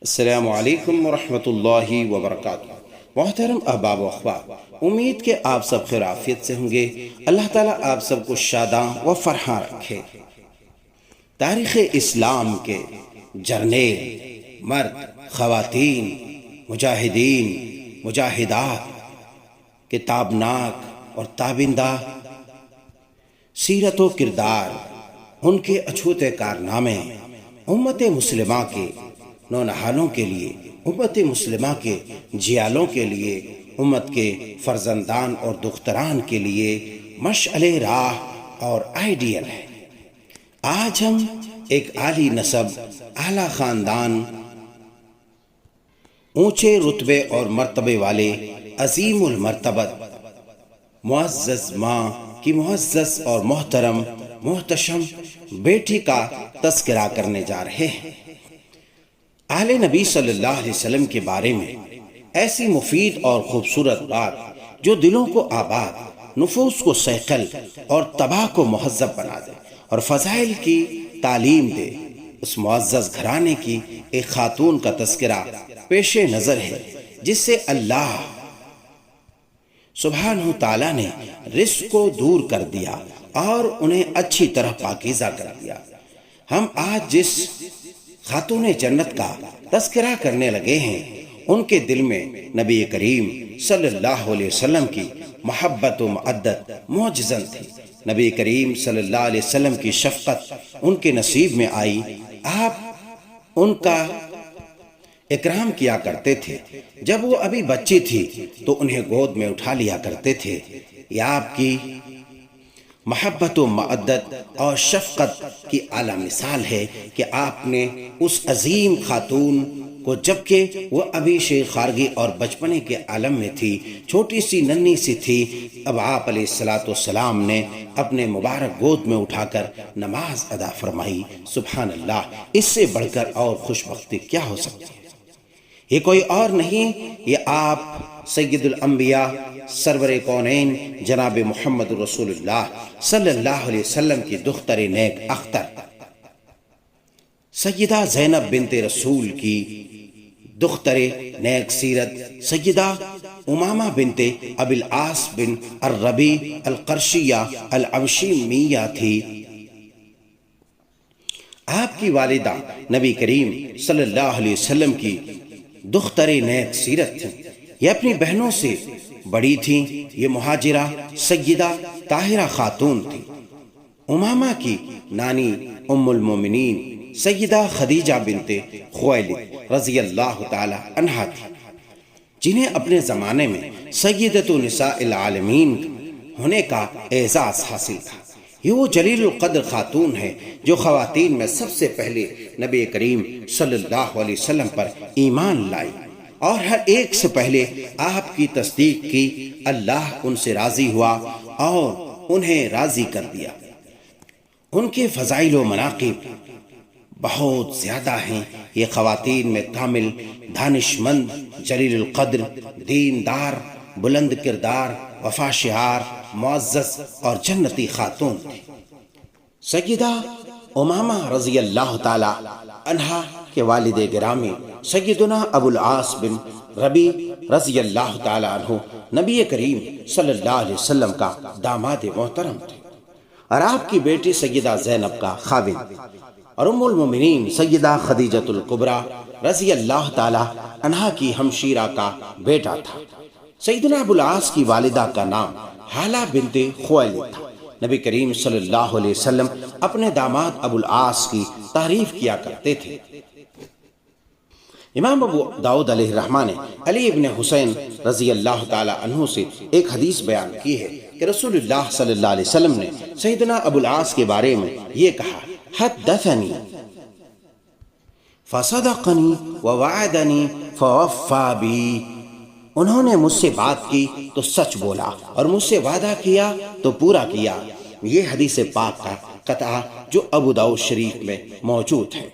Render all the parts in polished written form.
السلام علیکم ورحمۃ اللہ وبرکاتہ۔ محترم احباب و اخوات، امید کہ آپ سب خیر عافیت سے ہوں گے۔ اللہ تعالیٰ آپ سب کو شاداں و فرحاں رکھے۔ تاریخ اسلام کے جرنیل، مرد، خواتین، مجاہدین، مجاہدات کے تابناک اور تابندہ سیرت و کردار، ان کے اچھوتے کارنامے امت مسلمہ کے نونہالوں کے لیے، امت مسلمہ کے جیالوں کے لیے، امت کے فرزندان اور دختران کے لیے مشعل راہ اور آئیڈیل ہے۔ آج ہم ایک عالی نسب، اعلیٰ خاندان، اونچے رتبے اور مرتبے والے عظیم المرتبت معزز ماں کی معزز اور محترم محتشم بیٹی کا تذکرہ کرنے جا رہے ہیں۔ آل نبی صلی اللہ علیہ وسلم کے بارے میں ایسی مفید اور خوبصورت بات جو دلوں کو آباد، نفوس کو صیقل اور طبع کو مہذب بنا دے اور فضائل کی تعلیم دے، اس معزز گھرانے کی ایک خاتون کا تذکرہ پیش نظر ہے جس سے اللہ سبحانہ تعالیٰ نے رزق کو دور کر دیا اور انہیں اچھی طرح پاکیزہ کر دیا۔ ہم آج جس خاتون جنت کا تذکرہ کرنے لگے ہیں، ان کے دل میں نبی کریم صلی اللہ علیہ وسلم کی محبت و معدت معجزن تھی۔ نبی کریم صلی اللہ علیہ وسلم کی شفقت ان کے نصیب میں آئی۔ آپ ان کا اکرام کیا کرتے تھے۔ جب وہ ابھی بچی تھی تو انہیں گود میں اٹھا لیا کرتے تھے۔ یہ آپ کی محبت و معدت اور شفقت کی اعلیٰ مثال ہے کہ آپ نے اس عظیم خاتون کو، جبکہ وہ ابھی شیخارگی اور بچپنے کے عالم میں تھی، چھوٹی سی ننھی سی تھی، اب آپ علیہ السلام نے اپنے مبارک گود میں اٹھا کر نماز ادا فرمائی۔ سبحان اللہ، اس سے بڑھ کر اور خوش بختی کیا ہو سکتی ہے؟ یہ کوئی اور نہیں، یہ آپ سید الانبیاء، سرور کونین جناب محمد رسول اللہ صلی اللہ علیہ وسلم کی دختر نیک اختر سیدہ زینب بنت رسول کی دختر نیک سیرت سیدہ امامہ بنت ابی العاص بن الربیع القرشیہ العبشیمیہ تھی۔ آپ کی والدہ نبی کریم صلی اللہ علیہ وسلم کی دختر نیک سیرت تھی۔ یہ اپنی بہنوں سے بڑی تھیں۔ یہ مہاجرہ سیدہ طاہرہ خاتون تھی۔ امامہ کی نانی ام المومنین سیدہ خدیجہ بنت خویلد رضی اللہ تعالی عنہا تھی، جنہیں اپنے زمانے میں سیدۃ نساء العالمین ہونے کا اعزاز حاصل تھا۔ یہ وہ جلیل القدر خاتون ہے جو خواتین میں سب سے پہلے نبی کریم صلی اللہ علیہ وسلم پر ایمان لائی اور ہر ایک سے پہلے آپ کی تصدیق کی۔ اللہ ان سے راضی ہوا اور انہیں راضی کر دیا۔ ان کے فضائل و مناقب بہت زیادہ ہیں۔ یہ خواتین میں کامل، دانش مند، جلیل القدر، دیندار، بلند کردار، وفا شعار، معزز اور جنتی خاتون تھی۔ سیدہ امامہ رضی اللہ تعالی عنہا کے والد گرامی سیدنا ابو العاص بن ربیع رضی اللہ تعالی عنہ نبی کریم صلی اللہ علیہ وسلم کا داماد محترم تھے، اور آپ کی بیٹی سیدہ زینب کا خاوند اور ام المومنین سیدہ خدیجۃ الکبریٰ رضی اللہ تعالی عنہا کی ہمشیرہ کا بیٹا تھا۔ سیدنا ابو العاص کی والدہ کا نام حالہ بنت خویلد تھا۔ نبی کریم صلی اللہ علیہ وسلم اپنے داماد ابو العاص کی تعریف کیا کرتے تھے۔ امام ابو داؤد علیہ الرحمہ نے علی ابن حسین رضی اللہ تعالی عنہ سے ایک حدیث بیان کی ہے کہ رسول اللہ صلی اللہ علیہ وسلم نے سیدنا ابو العاص کے بارے میں یہ کہا: حدثنی فصدقنی ووعدنی فوفا بی۔ انہوں نے مجھ سے بات کی تو سچ بولا اور مجھ سے وعدہ کیا تو پورا کیا۔ یہ حدیث پاک کا قطعہ جو ابو داؤد شریف میں موجود ہے۔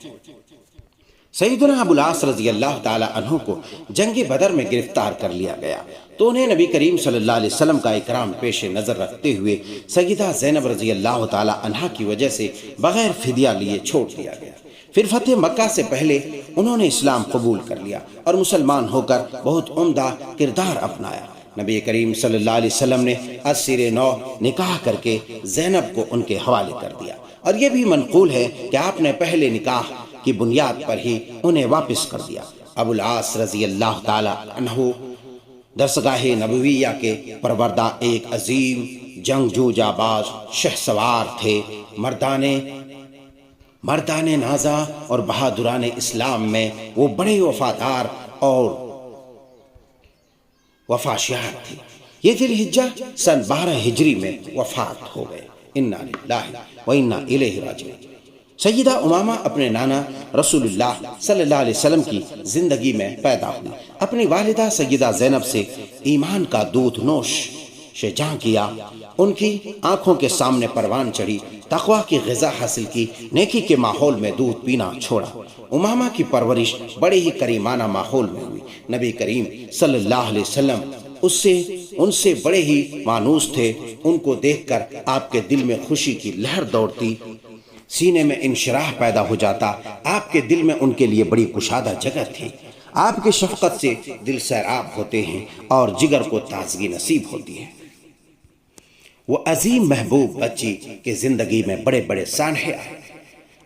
سیدنا ابو العاص رضی اللہ تعالی عنہ کو جنگ بدر میں گرفتار کر لیا گیا تو انہیں نبی کریم صلی اللہ علیہ وسلم کا اکرام پیش نظر رکھتے ہوئے سیدہ زینب رضی اللہ تعالی عنہا کی وجہ سے بغیر فدیہ لیے چھوڑ دیا گیا۔ پھر فتح مکہ سے پہلے انہوں نے اسلام قبول کر لیا اور مسلمان ہو کر بہت عمدہ کردار اپنایا۔ نبی کریم صلی اللہ علیہ وسلم نے اسیر نو نکاح کر کے زینب کو ان کے حوالے کر دیا، اور یہ بھی منقول ہے کہ آپ نے پہلے نکاح کی بنیاد پر ہی انہیں واپس کر دیا۔ ابو العاص رضی اللہ تعالی عنہ درسگاہ نبویہ کے پروردہ ایک عظیم جنگجو جانباز شہ سوار تھے۔ مردان نازا اور بہادران اسلام میں وہ بڑے وفادار اور وفاشیار تھے۔ یہ ذی الحجہ سن 12 ہجری میں وفات ہو گئے۔ انا للہ و انا الیہ راجعون۔ سیدہ امامہ اپنے نانا رسول اللہ صلی اللہ علیہ وسلم کی زندگی میں پیدا ہوئی۔ اپنی والدہ سیدہ زینب سے ایمان کا دودھ نوش جاں کیا، ان کی آنکھوں کے سامنے پروان چڑھی، تقوی کی غذا حاصل کی، نیکی کے ماحول میں دودھ پینا چھوڑا۔ امامہ کی پرورش بڑے ہی کریمانہ ماحول میں ہوئی۔ نبی کریم صلی اللہ علیہ وسلم ان سے بڑے ہی مانوس تھے۔ ان کو دیکھ کر آپ کے دل میں خوشی کی لہر دوڑتی، سینے میں انشراح پیدا ہو جاتا۔ آپ کے دل میں ان کے لیے بڑی کشادہ جگہ تھی۔ آپ کی شفقت سے دل سیراب ہوتے ہیں اور جگر کو تازگی نصیب ہوتی ہے۔ وہ عظیم محبوب بچی کے زندگی میں بڑے بڑے سانحے آئے۔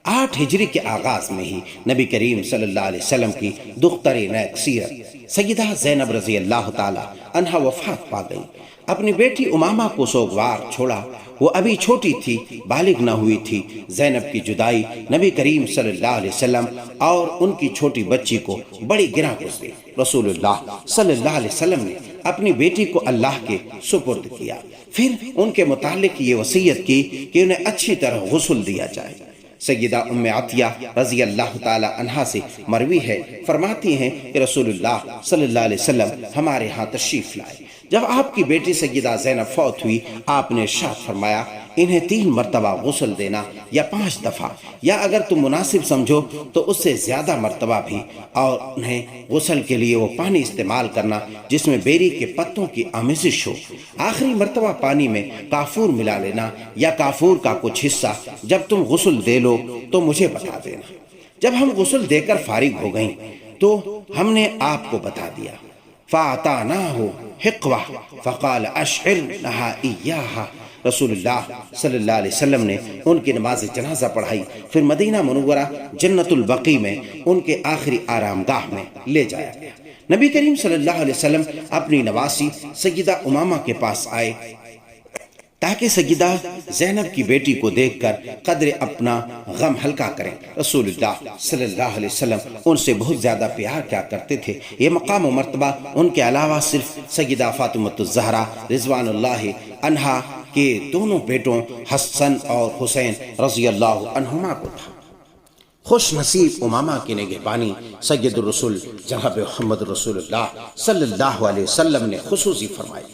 8 ہجری کے آغاز میں ہی نبی کریم صلی اللہ علیہ وسلم کی دختر نیک سیرت سیدہ زینب رضی اللہ تعالی عنہا وفات پا گئی۔ اپنی بیٹی امامہ کو سوگوار چھوڑا۔ وہ ابھی چھوٹی تھی، بالغ نہ ہوئی تھی۔ زینب کی جدائی نبی کریم صلی اللہ علیہ وسلم اور ان کی چھوٹی بچی کو بڑی گراں گزری۔ رسول اللہ صلی اللہ علیہ وسلم نے اپنی بیٹی کو اللہ کے سپرد کیا، پھر ان کے متعلق یہ وصیت کی کہ انہیں اچھی طرح غسل دیا جائے۔ سیدہ ام عطیہ رضی اللہ تعالی عنہا سے مروی ہے، فرماتی ہیں کہ رسول اللہ صلی اللہ علیہ وسلم ہمارے ہاں تشریف لائے۔ جب آپ کی بیٹی سیدہ زینب فوت ہوئی، آپ نے ارشاد فرمایا انہیں 3 مرتبہ غسل دینا، یا 5 دفعہ، یا اگر تم مناسب سمجھو تو اس سے زیادہ مرتبہ بھی، اور انہیں غسل کے لیے وہ پانی استعمال کرنا جس میں بیری کے پتوں کی آمیزش ہو۔ آخری مرتبہ پانی میں کافور ملا لینا یا کافور کا کچھ حصہ۔ جب تم غسل دے لو تو مجھے بتا دینا۔ جب ہم غسل دے کر فارغ ہو گئیں تو ہم نے آپ کو بتا دیا۔ فَأَعْطَانَاهُ حِقْوَةً فَقَالَ أَشْعِرْنَهَا إِيَّاهَا۔ رسول اللہ صلی اللہ علیہ وسلم نے ان کی نماز جنازہ پڑھائی، پھر مدینہ منورہ جنت البقیع میں ان کے آخری آرام گاہ میں لے جایا گیا۔ نبی کریم صلی اللہ علیہ وسلم اپنی نواسی سیدہ امامہ کے پاس آئے تاکہ سیدہ زینب کی بیٹی کو دیکھ کر قدر اپنا غم ہلکا کریں۔ رسول اللہ صلی اللہ علیہ وسلم ان سے بہت زیادہ پیار کیا کرتے تھے۔ یہ مقام و مرتبہ ان کے علاوہ صرف سیدہ فاطمہ الزہرا رضوان اللہ عنہا کے دونوں بیٹوں حسن اور حسین رضی اللہ عنہما کو تھا۔ خوش نصیب امامہ کی نگہبانی سید الرسول جناب محمد رسول اللہ صلی اللہ علیہ وسلم نے خصوصی فرمائی۔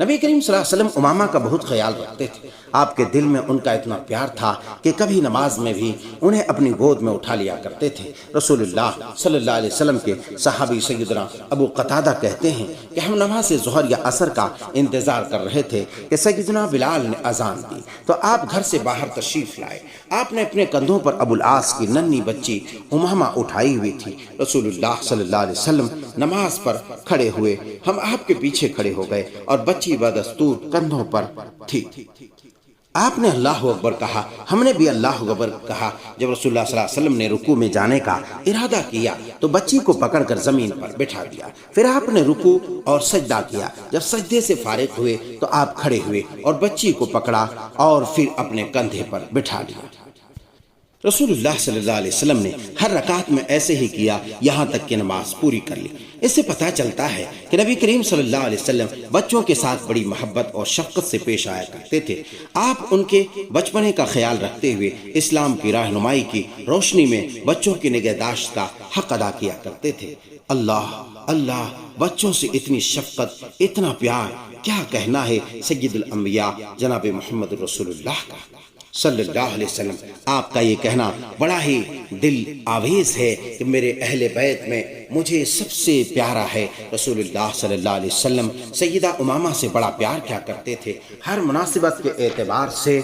نبی کریم صلی اللہ علیہ وسلم امامہ کا بہت خیال رکھتے تھے۔ آپ کے دل میں ان کا اتنا پیار تھا کہ کبھی نماز میں بھی انہیں اپنی گود میں اٹھا لیا کرتے تھے۔ رسول اللہ صلی اللہ علیہ وسلم کے صحابی سیدنا ابو قتادہ کہتے ہیں کہ ہم نماز ظہر یا عصر کا انتظار کر رہے تھے کہ سیدنا بلال نے اذان دی تو آپ گھر سے باہر تشریف لائے۔ آپ نے اپنے کندھوں پر ابو العاص کی ننھی بچی امامہ اٹھائی ہوئی تھی۔ رسول اللہ صلی اللہ علیہ وسلم نماز پر کھڑے ہوئے، ہم آپ کے پیچھے کھڑے ہو گئے اور بچی بدستور کندھوں پر تھی۔ آپ نے اللہ اکبر کہا، ہم نے بھی اللہ اکبر کہا۔ جب رسول اللہ صلی اللہ علیہ وسلم نے رکوع میں جانے کا ارادہ کیا تو بچی کو پکڑ کر زمین پر بٹھا دیا۔ پھر آپ نے رکوع اور سجدہ کیا۔ جب سجدے سے فارغ ہوئے تو آپ کھڑے ہوئے اور بچی کو پکڑا اور پھر اپنے کندھے پر بٹھا لیا۔ رسول اللہ صلی اللہ علیہ وسلم نے ہر رکعت میں ایسے ہی کیا یہاں تک کہ نماز پوری کر لی۔ اس سے پتہ چلتا ہے کہ نبی کریم صلی اللہ علیہ وسلم بچوں کے ساتھ بڑی محبت اور شفقت سے پیش آیا کرتے تھے۔ آپ ان کے بچپنے کا خیال رکھتے ہوئے اسلام کی رہنمائی کی روشنی میں بچوں کی نگہداشت کا حق ادا کیا کرتے تھے۔ اللہ بچوں سے اتنی شفقت، اتنا پیار، کیا کہنا ہے سید الانبیاء جناب محمد رسول اللہ کا صلی اللہ علیہ وسلم۔ آپ کا یہ کہنا بڑا ہی دل آویز ہے کہ میرے اہل بیت میں مجھے سب سے پیارا ہے۔ رسول اللہ صلی اللہ علیہ وسلم سیدہ امامہ سے بڑا پیار کیا کرتے تھے، ہر مناسبت کے اعتبار سے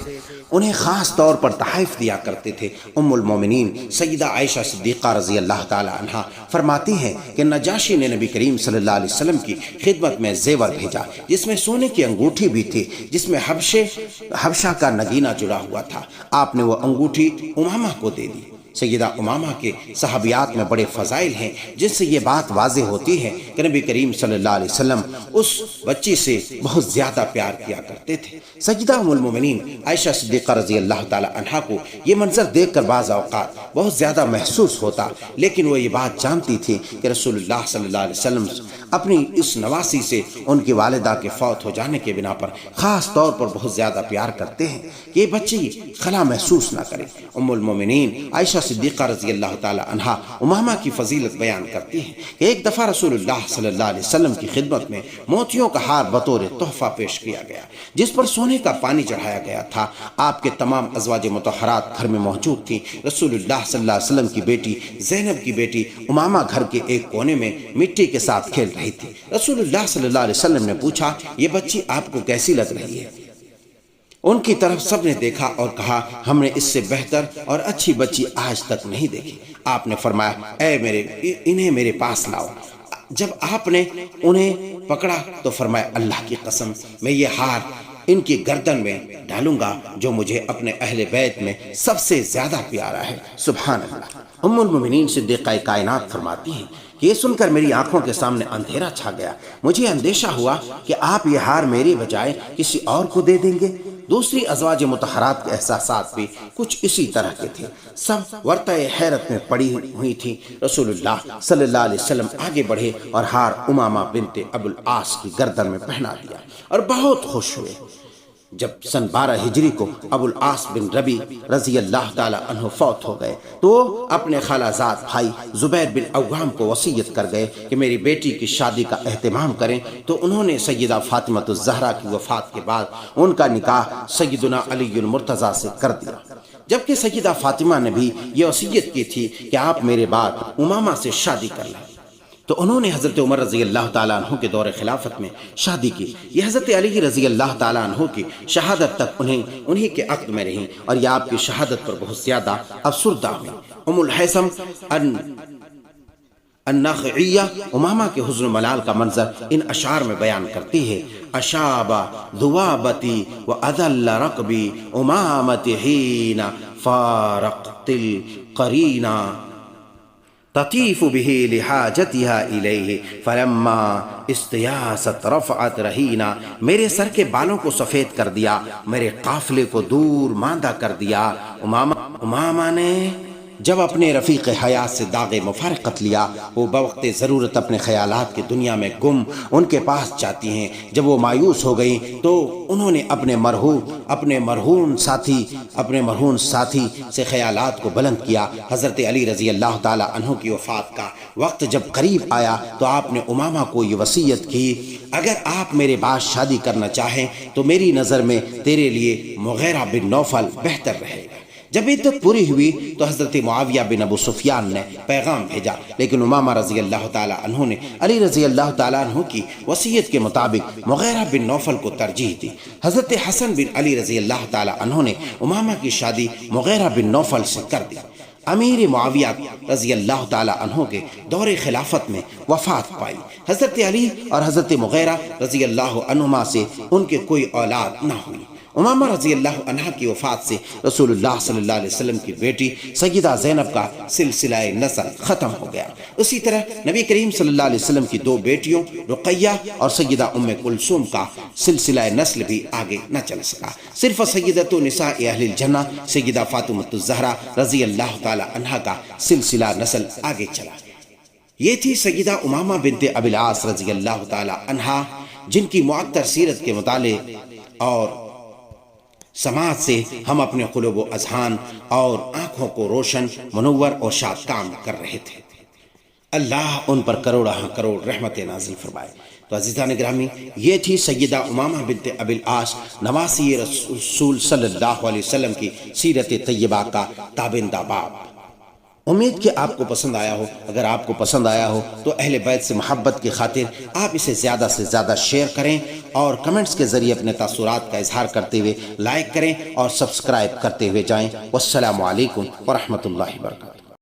انہیں خاص طور پر تحائف دیا کرتے تھے۔ ام المومنین سیدہ عائشہ صدیقہ رضی اللہ تعالی عنہا فرماتی ہیں کہ نجاشی نے نبی کریم صلی اللہ علیہ وسلم کی خدمت میں زیور بھیجا، جس میں سونے کی انگوٹھی بھی تھی، جس میں حبشہ کا نگینہ جڑا ہوا تھا۔ آپ نے وہ انگوٹھی امامہ کو دے دی۔ سیدہ امامہ کے صحابیات میں بڑے فضائل ہیں، جس سے یہ بات واضح ہوتی ہے کہ نبی کریم صلی اللہ علیہ وسلم اس بچی سے بہت زیادہ پیار کیا کرتے تھے۔ سیدہ ام المومنین عائشہ صدیقہ رضی اللہ تعالی عنہا کو یہ منظر دیکھ کر بعض اوقات بہت زیادہ محسوس ہوتا، لیکن وہ یہ بات جانتی تھی کہ رسول اللہ صلی اللہ علیہ وسلم اپنی اس نواسی سے ان کی والدہ کے فوت ہو جانے کے بنا پر خاص طور پر بہت زیادہ پیار کرتے ہیں کہ یہ بچی خلا محسوس نہ کرے۔ ام المومنین عائشہ صدیقہ رضی اللہ تعالی عنہا امامہ کی فضیلت بیان کرتی ہیں کہ ایک دفعہ رسول اللہ صلی اللہ علیہ وسلم کی خدمت میں موتیوں کا ہار بطور تحفہ پیش کیا گیا، جس پر سونے کا پانی چڑھایا گیا تھا۔ آپ کے تمام ازواج مطہرات گھر میں موجود تھیں۔ رسول اللہ صلی اللہ علیہ وسلم کی بیٹی زینب کی بیٹی امامہ گھر کے ایک کونے میں مٹی کے ساتھ کھیل رہی تھی۔ رسول اللہ صلی اللہ علیہ وسلم نے پوچھا، یہ بچی آپ کو کیسی لگ رہی ہے؟ ان کی طرف سب نے دیکھا اور کہا، ہم نے اس سے بہتر اور اچھی بچی آج تک نہیں دیکھی۔ آپ نے فرمایا، انہیں میرے پاس لاؤ۔ جب آپ نے انہیں پکڑا تو فرمایا، اللہ کی قسم میں یہ ہار ان کی گردن میں ڈالوں گا جو مجھے اپنے اہل بیت میں سب سے زیادہ پیارا ہے۔ سبحان اللہ۔ ام المومنین صدیقہ کائنات فرماتی ہیں کہ یہ سن کر میری آنکھوں کے سامنے اندھیرا چھا گیا۔ مجھے اندیشہ ہوا کہ آپ یہ ہار میری بجائے کسی اور کو دے دیں گے۔ دوسری ازواج مطہرات کے احساسات بھی کچھ اسی طرح کے تھے، سب ورطہ حیرت میں پڑی ہوئی تھی۔ رسول اللہ صلی اللہ علیہ وسلم آگے بڑھے اور ہار امامہ بنت ابو العاص کی گردن میں پہنا دیا اور بہت خوش ہوئے۔ جب سن 12 ہجری کو ابو العاص بن ربی رضی اللہ تعالی عنہ فوت ہو گئے تو وہ اپنے خالہ زاد بھائی زبیر بن عوام کو وصیت کر گئے کہ میری بیٹی کی شادی کا اہتمام کریں، تو انہوں نے سیدہ فاطمہ الزہرا کی وفات کے بعد ان کا نکاح سیدنا علی المرتضیٰ سے کر دیا، جبکہ سیدہ فاطمہ نے بھی یہ وصیت کی تھی کہ آپ میرے بعد امامہ سے شادی کر لیں، تو انہوں نے حضرت عمر رضی اللہ تعالیٰ عنہ کے دور خلافت میں شادی کی۔ یہ حضرت علی رضی اللہ تعالیٰ عنہ کی شہادت تک انہی کے عقد میں رہیں اور یہ آپ کی شہادت پر بہت زیادہ افسردہ ہوئی۔ ام الحسم النخعیہ امامہ کے حزن و ملال کا منظر ان اشعار میں بیان کرتی ہے، اشابہ ذوابتی و اذل رقبی امامت حین فارقت القرینہ تطیف به لحاجتها الیہ فلما استیاست رفعت رہینا۔ میرے سر کے بالوں کو سفید کر دیا، میرے قافلے کو دور ماندہ کر دیا۔ امامہ نے جب اپنے رفیق حیات سے داغ مفارقت لیا، وہ بوقت ضرورت اپنے خیالات کی دنیا میں گم ان کے پاس جاتی ہیں۔ جب وہ مایوس ہو گئیں تو انہوں نے اپنے مرہون ساتھی سے خیالات کو بلند کیا۔ حضرت علی رضی اللہ تعالی عنہ کی وفات کا وقت جب قریب آیا تو آپ نے امامہ کو یہ وصیت کی، اگر آپ میرے بعد شادی کرنا چاہیں تو میری نظر میں تیرے لیے مغیرہ بن نوفل بہتر رہے گا۔ جب عدت پوری ہوئی تو حضرت معاویہ بن ابو سفیان نے پیغام بھیجا، لیکن امامہ رضی اللہ تعالی عنہ نے علی رضی اللہ تعالی عنہ کی وصیت کے مطابق مغیرہ بن نوفل کو ترجیح دی۔ حضرت حسن بن علی رضی اللہ تعالی عنہ نے امامہ کی شادی مغیرہ بن نوفل سے کر دی۔ امیر معاویہ رضی اللہ تعالی عنہ کے دور خلافت میں وفات پائی۔ حضرت علی اور حضرت مغیرہ رضی اللہ عنہما سے ان کے کوئی اولاد نہ ہوئی۔ امامہ رضی اللہ عنہ کی وفات سے رسول اللہ صلی اللہ علیہ وسلم کی بیٹی سیدہ زینب کا سلسلہ نسل ختم ہو گیا۔ اسی طرح نبی کریم صلی اللہ علیہ وسلم کی دو بیٹیوں رقیہ اور سیدہ ام کلثوم کا سلسلہ نسل بھی آگے نہ چل سکا۔ صرف سیدۃ نساء اہل الجنہ سیدہ فاطمہ الزہرا رضی اللہ تعالی عنہا کا سلسلہ نسل آگے چلا۔ یہ تھی سیدہ امامہ بنت ابی العاص رضی اللہ تعالی عنہا، جن کی معطر سیرت کے مطالعے اور سماعت سے ہم اپنے قلوب و اذہان اور آنکھوں کو روشن، منور اور شاد کام کر رہے تھے۔ اللہ ان پر کروڑہ کروڑ رحمت نازل فرمائے۔ تو عزیزان گرامی، یہ تھی سیدہ امامہ بنت ابی العاص نواسی رسول صلی اللہ علیہ وسلم کی سیرت طیبہ کا تابندہ باب۔ امید کہ آپ کو پسند آیا ہو۔ اگر آپ کو پسند آیا ہو تو اہل بیت سے محبت کی خاطر آپ اسے زیادہ سے زیادہ شیئر کریں اور کمنٹس کے ذریعے اپنے تاثرات کا اظہار کرتے ہوئے لائک کریں اور سبسکرائب کرتے ہوئے جائیں۔ والسلام علیکم ورحمۃ اللہ وبرکاتہ۔